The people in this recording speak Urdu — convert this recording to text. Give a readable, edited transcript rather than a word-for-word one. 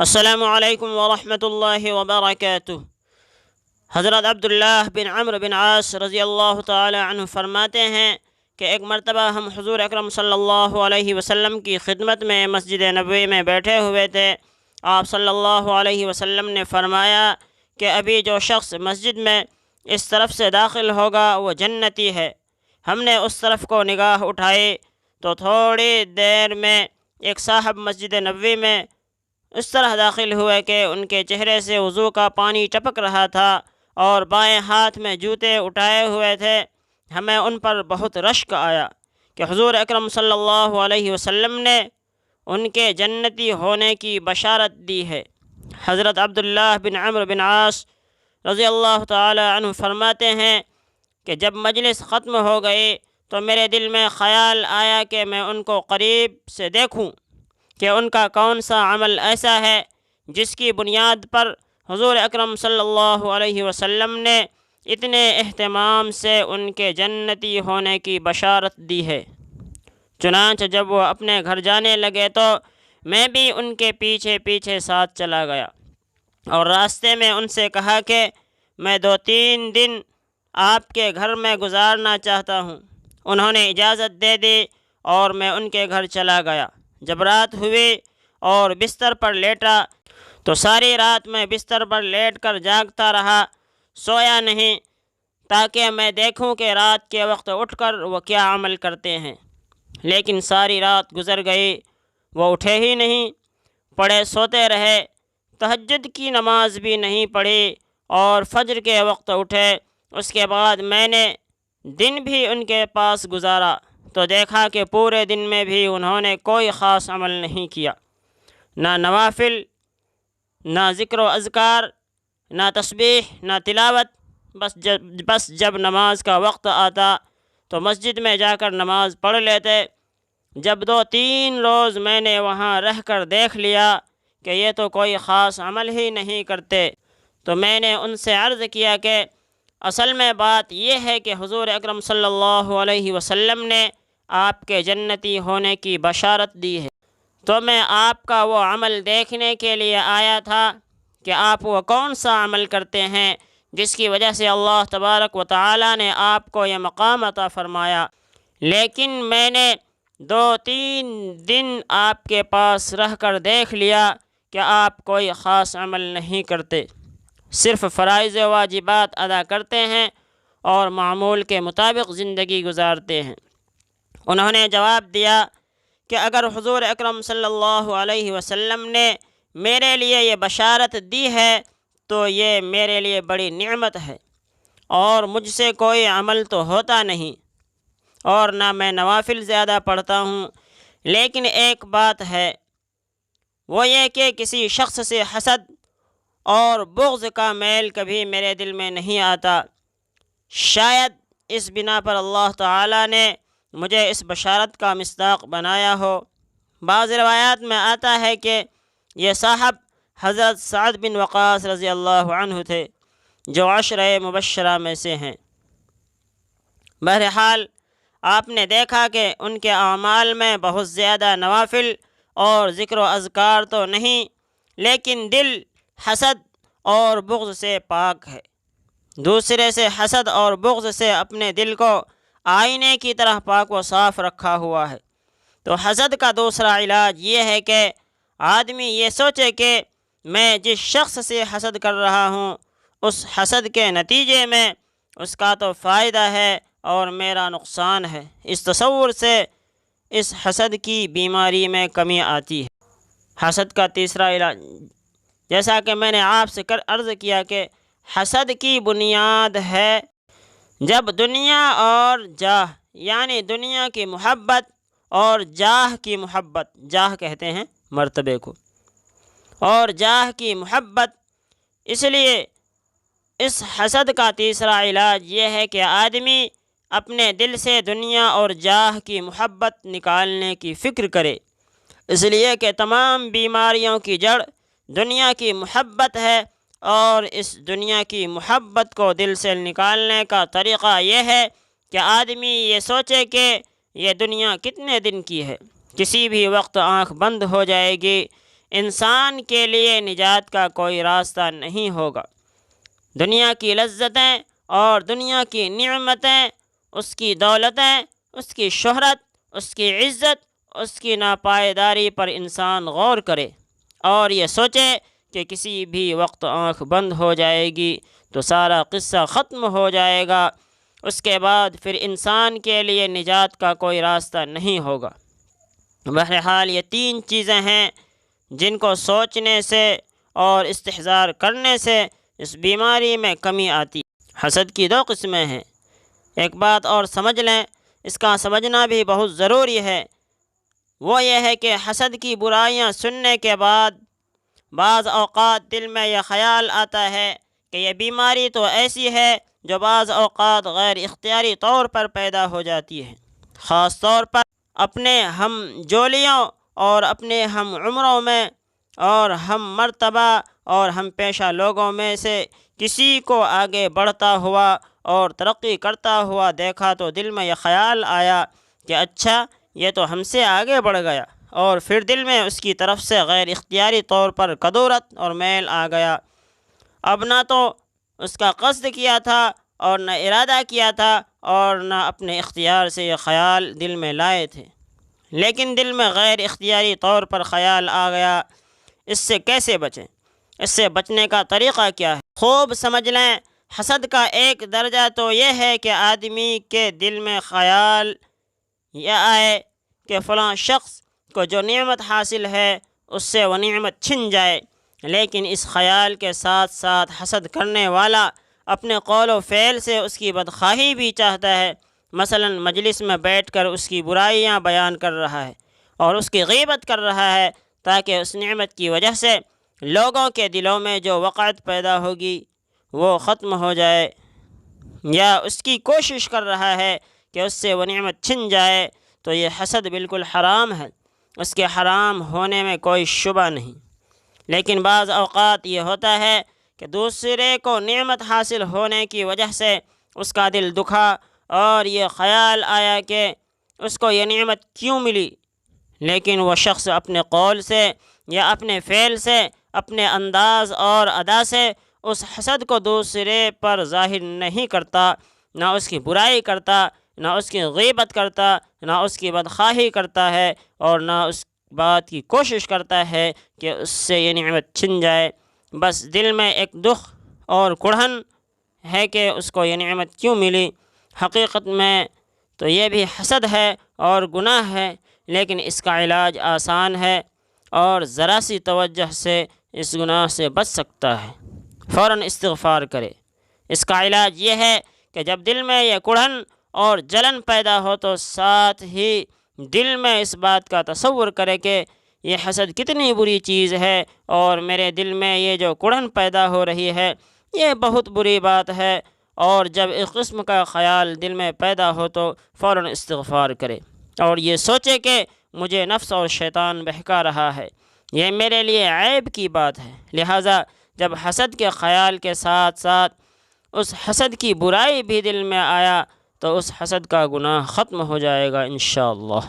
السلام علیکم ورحمۃ اللہ وبرکاتہ۔ حضرت عبداللہ بن عمرو بن عاص رضی اللہ تعالی عنہ فرماتے ہیں کہ ایک مرتبہ ہم حضور اکرم صلی اللہ علیہ وسلم کی خدمت میں مسجد نبوی میں بیٹھے ہوئے تھے۔ آپ صلی اللہ علیہ وسلم نے فرمایا کہ ابھی جو شخص مسجد میں اس طرف سے داخل ہوگا وہ جنتی ہے۔ ہم نے اس طرف کو نگاہ اٹھائی تو تھوڑی دیر میں ایک صاحب مسجد نبوی میں اس طرح داخل ہوئے کہ ان کے چہرے سے وضو کا پانی ٹپک رہا تھا اور بائیں ہاتھ میں جوتے اٹھائے ہوئے تھے۔ ہمیں ان پر بہت رشک آیا کہ حضور اکرم صلی اللہ علیہ وسلم نے ان کے جنتی ہونے کی بشارت دی ہے۔ حضرت عبداللہ بن عمرو بن عاص رضی اللہ تعالی عنہ فرماتے ہیں کہ جب مجلس ختم ہو گئی تو میرے دل میں خیال آیا کہ میں ان کو قریب سے دیکھوں کہ ان کا کون سا عمل ایسا ہے جس کی بنیاد پر حضور اکرم صلی اللہ علیہ وسلم نے اتنے اہتمام سے ان کے جنتی ہونے کی بشارت دی ہے۔ چنانچہ جب وہ اپنے گھر جانے لگے تو میں بھی ان کے پیچھے پیچھے ساتھ چلا گیا اور راستے میں ان سے کہا کہ میں 2-3 دن آپ کے گھر میں گزارنا چاہتا ہوں۔ انہوں نے اجازت دے دی اور میں ان کے گھر چلا گیا۔ جب رات ہوئی اور بستر پر لیٹا تو ساری رات میں بستر پر لیٹ کر جاگتا رہا، سویا نہیں تاکہ میں دیکھوں کہ رات کے وقت اٹھ کر وہ کیا عمل کرتے ہیں۔ لیکن ساری رات گزر گئی، وہ اٹھے ہی نہیں، پڑے سوتے رہے، تہجد کی نماز بھی نہیں پڑھی اور فجر کے وقت اٹھے۔ اس کے بعد میں نے دن بھی ان کے پاس گزارا تو دیکھا کہ پورے دن میں بھی انہوں نے کوئی خاص عمل نہیں کیا، نہ نوافل، نہ ذکر و اذکار، نہ تسبیح، نہ تلاوت۔ بس جب نماز کا وقت آتا تو مسجد میں جا کر نماز پڑھ لیتے۔ جب 2-3 روز میں نے وہاں رہ کر دیکھ لیا کہ یہ تو کوئی خاص عمل ہی نہیں کرتے تو میں نے ان سے عرض کیا کہ اصل میں بات یہ ہے کہ حضور اکرم صلی اللہ علیہ وسلم نے آپ کے جنتی ہونے کی بشارت دی ہے، تو میں آپ کا وہ عمل دیکھنے کے لیے آیا تھا کہ آپ وہ کون سا عمل کرتے ہیں جس کی وجہ سے اللہ تبارک و تعالی نے آپ کو یہ مقام عطا فرمایا۔ لیکن میں نے 2-3 دن آپ کے پاس رہ کر دیکھ لیا کہ آپ کوئی خاص عمل نہیں کرتے، صرف فرائض و واجبات ادا کرتے ہیں اور معمول کے مطابق زندگی گزارتے ہیں۔ انہوں نے جواب دیا کہ اگر حضور اکرم صلی اللہ علیہ وسلم نے میرے لیے یہ بشارت دی ہے تو یہ میرے لیے بڑی نعمت ہے، اور مجھ سے کوئی عمل تو ہوتا نہیں اور نہ میں نوافل زیادہ پڑھتا ہوں، لیکن ایک بات ہے، وہ یہ کہ کسی شخص سے حسد اور بغض کا میل کبھی میرے دل میں نہیں آتا۔ شاید اس بنا پر اللہ تعالی نے مجھے اس بشارت کا مصداق بنایا ہو۔ بعض روایات میں آتا ہے کہ یہ صاحب حضرت سعد بن وقاص رضی اللہ عنہ تھے جو 10 مبشرہ میں سے ہیں۔ بہرحال آپ نے دیکھا کہ ان کے اعمال میں بہت زیادہ نوافل اور ذکر و اذکار تو نہیں، لیکن دل حسد اور بغض سے پاک ہے۔ دوسرے سے حسد اور بغض سے اپنے دل کو آئینے کی طرح پاک و صاف رکھا ہوا ہے۔ تو حسد کا دوسرا علاج یہ ہے کہ آدمی یہ سوچے کہ میں جس شخص سے حسد کر رہا ہوں اس حسد کے نتیجے میں اس کا تو فائدہ ہے اور میرا نقصان ہے۔ اس تصور سے اس حسد کی بیماری میں کمی آتی ہے۔ حسد کا تیسرا علاج، جیسا کہ میں نے آپ سے عرض کیا کہ حسد کی بنیاد ہے جب دنیا اور جاہ، یعنی دنیا کی محبت اور جاہ کی محبت، جاہ کہتے ہیں مرتبے کو، اور جاہ کی محبت۔ اس لیے اس حسد کا تیسرا علاج یہ ہے کہ آدمی اپنے دل سے دنیا اور جاہ کی محبت نکالنے کی فکر کرے، اس لیے کہ تمام بیماریوں کی جڑ دنیا کی محبت ہے، اور اس دنیا کی محبت کو دل سے نکالنے کا طریقہ یہ ہے کہ آدمی یہ سوچے کہ یہ دنیا کتنے دن کی ہے، کسی بھی وقت آنکھ بند ہو جائے گی، انسان کے لیے نجات کا کوئی راستہ نہیں ہوگا۔ دنیا کی لذتیں اور دنیا کی نعمتیں، اس کی دولتیں، اس کی شہرت، اس کی عزت، اس کی ناپائیداری پر انسان غور کرے اور یہ سوچے کہ کسی بھی وقت آنکھ بند ہو جائے گی تو سارا قصہ ختم ہو جائے گا، اس کے بعد پھر انسان کے لیے نجات کا کوئی راستہ نہیں ہوگا۔ بہرحال یہ تین چیزیں ہیں جن کو سوچنے سے اور استحضار کرنے سے اس بیماری میں کمی آتی ہے۔ حسد کی دو قسمیں ہیں۔ ایک بات اور سمجھ لیں، اس کا سمجھنا بھی بہت ضروری ہے، وہ یہ ہے کہ حسد کی برائیاں سننے کے بعد بعض اوقات دل میں یہ خیال آتا ہے کہ یہ بیماری تو ایسی ہے جو بعض اوقات غیر اختیاری طور پر پیدا ہو جاتی ہے، خاص طور پر اپنے ہم جولیوں اور اپنے ہم عمروں میں اور ہم مرتبہ اور ہم پیشہ لوگوں میں سے کسی کو آگے بڑھتا ہوا اور ترقی کرتا ہوا دیکھا تو دل میں یہ خیال آیا کہ اچھا یہ تو ہم سے آگے بڑھ گیا، اور پھر دل میں اس کی طرف سے غیر اختیاری طور پر کدورت اور میل آ گیا۔ اب نہ تو اس کا قصد کیا تھا اور نہ ارادہ کیا تھا اور نہ اپنے اختیار سے یہ خیال دل میں لائے تھے، لیکن دل میں غیر اختیاری طور پر خیال آ گیا۔ اس سے کیسے بچیں؟ اس سے بچنے کا طریقہ کیا ہے؟ خوب سمجھ لیں، حسد کا ایک درجہ تو یہ ہے کہ آدمی کے دل میں خیال یہ آئے کہ فلاں شخص کو جو نعمت حاصل ہے اس سے وہ نعمت چھن جائے، لیکن اس خیال کے ساتھ ساتھ حسد کرنے والا اپنے قول و فعل سے اس کی بدخواہی بھی چاہتا ہے۔ مثلا مجلس میں بیٹھ کر اس کی برائیاں بیان کر رہا ہے اور اس کی غیبت کر رہا ہے تاکہ اس نعمت کی وجہ سے لوگوں کے دلوں میں جو وقعت پیدا ہوگی وہ ختم ہو جائے، یا اس کی کوشش کر رہا ہے کہ اس سے وہ نعمت چھن جائے، تو یہ حسد بالکل حرام ہے، اس کے حرام ہونے میں کوئی شبہ نہیں۔ لیکن بعض اوقات یہ ہوتا ہے کہ دوسرے کو نعمت حاصل ہونے کی وجہ سے اس کا دل دکھا اور یہ خیال آیا کہ اس کو یہ نعمت کیوں ملی، لیکن وہ شخص اپنے قول سے یا اپنے فعل سے، اپنے انداز اور ادا سے اس حسد کو دوسرے پر ظاہر نہیں کرتا، نہ اس کی برائی کرتا، نہ اس کی غیبت کرتا، نہ اس کی بدخواہی کرتا ہے، اور نہ اس بات کی کوشش کرتا ہے کہ اس سے یہ نعمت چھن جائے۔ بس دل میں ایک دکھ اور کڑھن ہے کہ اس کو یہ نعمت کیوں ملی۔ حقیقت میں تو یہ بھی حسد ہے اور گناہ ہے، لیکن اس کا علاج آسان ہے اور ذرا سی توجہ سے اس گناہ سے بچ سکتا ہے۔ فوراً استغفار کرے۔ اس کا علاج یہ ہے کہ جب دل میں یہ کڑھن اور جلن پیدا ہو تو ساتھ ہی دل میں اس بات کا تصور کرے کہ یہ حسد کتنی بری چیز ہے اور میرے دل میں یہ جو کڑھن پیدا ہو رہی ہے یہ بہت بری بات ہے، اور جب اس قسم کا خیال دل میں پیدا ہو تو فوراً استغفار کرے اور یہ سوچے کہ مجھے نفس اور شیطان بہکا رہا ہے، یہ میرے لیے عیب کی بات ہے، لہٰذا جب حسد کے خیال کے ساتھ ساتھ اس حسد کی برائی بھی دل میں آیا تو اس حسد کا گناہ ختم ہو جائے گا انشاءاللہ۔